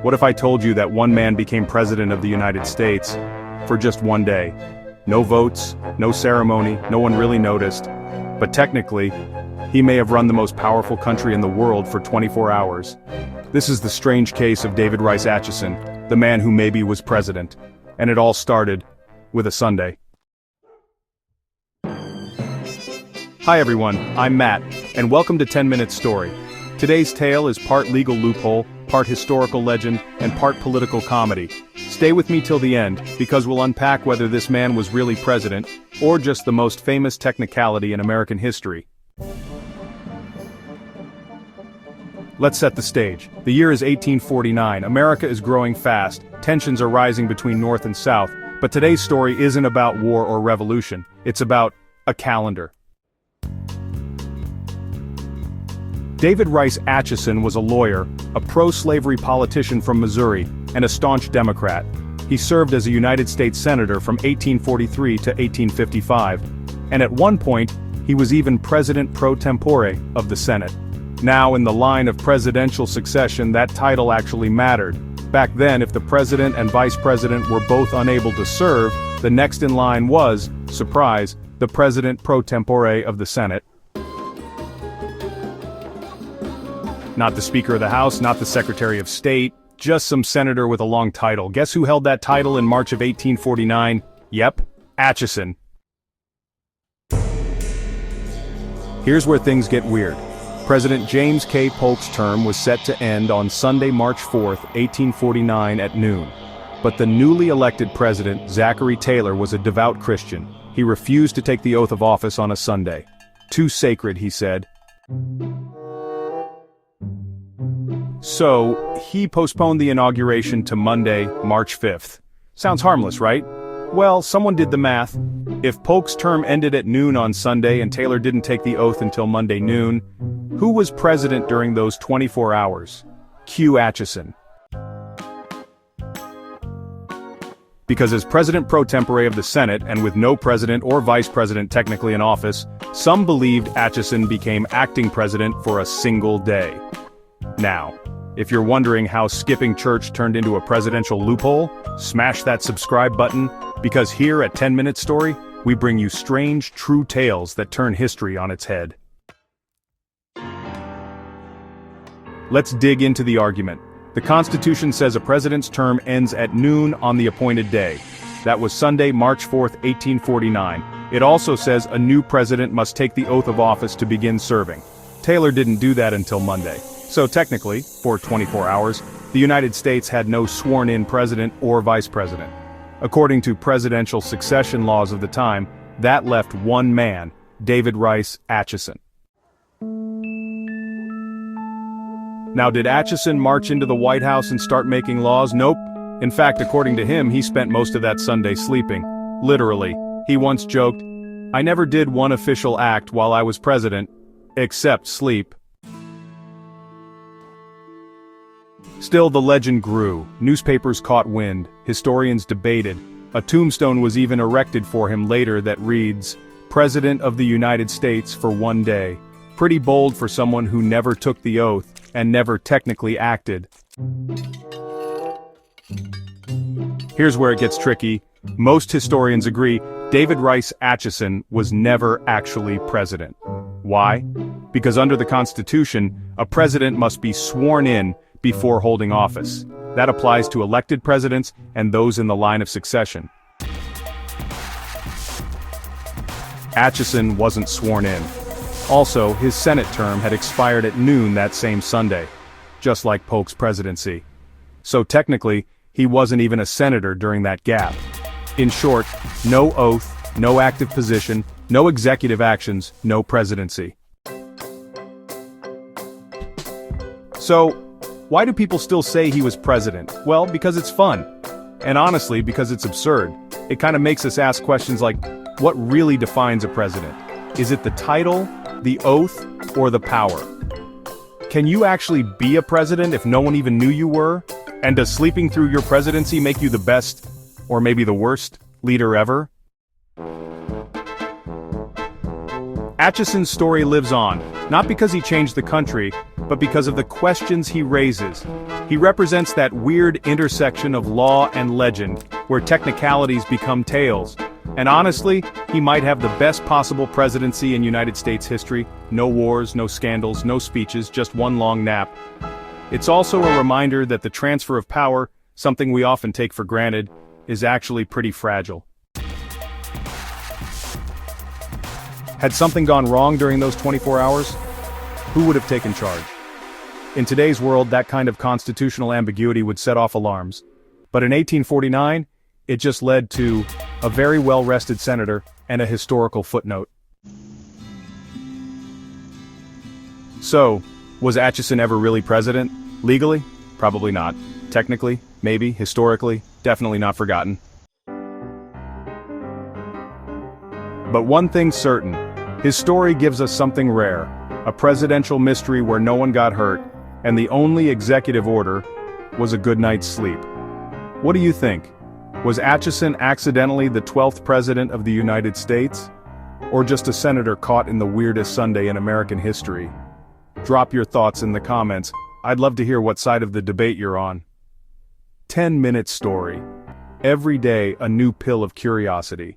What if I told you that one man became president of the United States for just one day? No votes, no ceremony, no one really noticed. But technically, he may have run the most powerful country in the world for 24 hours. This is the strange case of David Rice Atchison, the man who maybe was president. And it all started with a Sunday. Hi everyone, I'm Matt, and welcome to 10 Minute Story. Today's tale is part legal loophole, part historical legend, and part political comedy. Stay with me till the end, because we'll unpack whether this man was really president, or just the most famous technicality in American history. Let's set the stage. The year is 1849, America is growing fast, tensions are rising between North and South, but today's story isn't about war or revolution, it's about a calendar. David Rice Atchison was a lawyer, a pro-slavery politician from Missouri, and a staunch Democrat. He served as a United States Senator from 1843 to 1855, and at one point, he was even President pro tempore of the Senate. Now, in the line of presidential succession, that title actually mattered. Back then, if the president and vice president were both unable to serve, the next in line was, surprise, the President pro tempore of the Senate. Not the Speaker of the House, not the Secretary of State, just some senator with a long title. Guess who held that title in March of 1849? Yep, Atchison. Here's where things get weird. President James K. Polk's term was set to end on Sunday, March 4, 1849 at noon. But the newly elected president, Zachary Taylor, was a devout Christian. He refused to take the oath of office on a Sunday. Too sacred, he said. So, he postponed the inauguration to Monday, March 5th. Sounds harmless, right? Well, someone did the math. If Polk's term ended at noon on Sunday and Taylor didn't take the oath until Monday noon, who was president during those 24 hours? Cue Atchison. Because as president pro tempore of the Senate, and with no president or vice president technically in office, some believed Atchison became acting president for a single day. Now, if you're wondering how skipping church turned into a presidential loophole, smash that subscribe button, because here at 10 Minute Story, we bring you strange, true tales that turn history on its head. Let's dig into the argument. The Constitution says a president's term ends at noon on the appointed day. That was Sunday, March 4, 1849. It also says a new president must take the oath of office to begin serving. Taylor didn't do that until Monday. So technically, for 24 hours, the United States had no sworn-in president or vice president. According to presidential succession laws of the time, that left one man, David Rice Atchison. Now, did Atchison march into the White House and start making laws? Nope. In fact, according to him, he spent most of that Sunday sleeping. Literally. He once joked, "I never did one official act while I was president, except sleep." Still, the legend grew. Newspapers caught wind. Historians debated. A tombstone was even erected for him later that reads, "President of the United States for one day." Pretty bold for someone who never took the oath and never technically acted. Here's where it gets tricky. Most historians agree David Rice Atchison was never actually president. Why? Because under the Constitution, a president must be sworn in before holding office. That applies to elected presidents and those in the line of succession. Atchison wasn't sworn in. Also, his Senate term had expired at noon that same Sunday, just like Polk's presidency. So technically, he wasn't even a senator during that gap. In short, no oath, no active position, no executive actions, no presidency. So, why do people still say he was president? Well, because it's fun. And honestly, because it's absurd. It kind of makes us ask questions like, what really defines a president? Is it the title, the oath, or the power? Can you actually be a president if no one even knew you were? And does sleeping through your presidency make you the best, or maybe the worst, leader ever? Atchison's story lives on, Not because he changed the country, but because of the questions he raises. He represents that weird intersection of law and legend, where technicalities become tales. And honestly, he might have the best possible presidency in United States history. No wars, no scandals, no speeches, just one long nap. It's also a reminder that the transfer of power, something we often take for granted, is actually pretty fragile. Had something gone wrong during those 24 hours? Who would have taken charge? In today's world, that kind of constitutional ambiguity would set off alarms. But in 1849, it just led to a very well-rested senator and a historical footnote. So, was Atchison ever really president? Legally? Probably not. Technically? Maybe. Historically? Definitely not forgotten. But one thing's certain, his story gives us something rare, a presidential mystery where no one got hurt, and the only executive order was a good night's sleep. What do you think? Was Atchison accidentally the 12th president of the United States? Or just a senator caught in the weirdest Sunday in American history? Drop your thoughts in the comments. I'd love to hear what side of the debate you're on. 10-minute story. Every day a new pill of curiosity.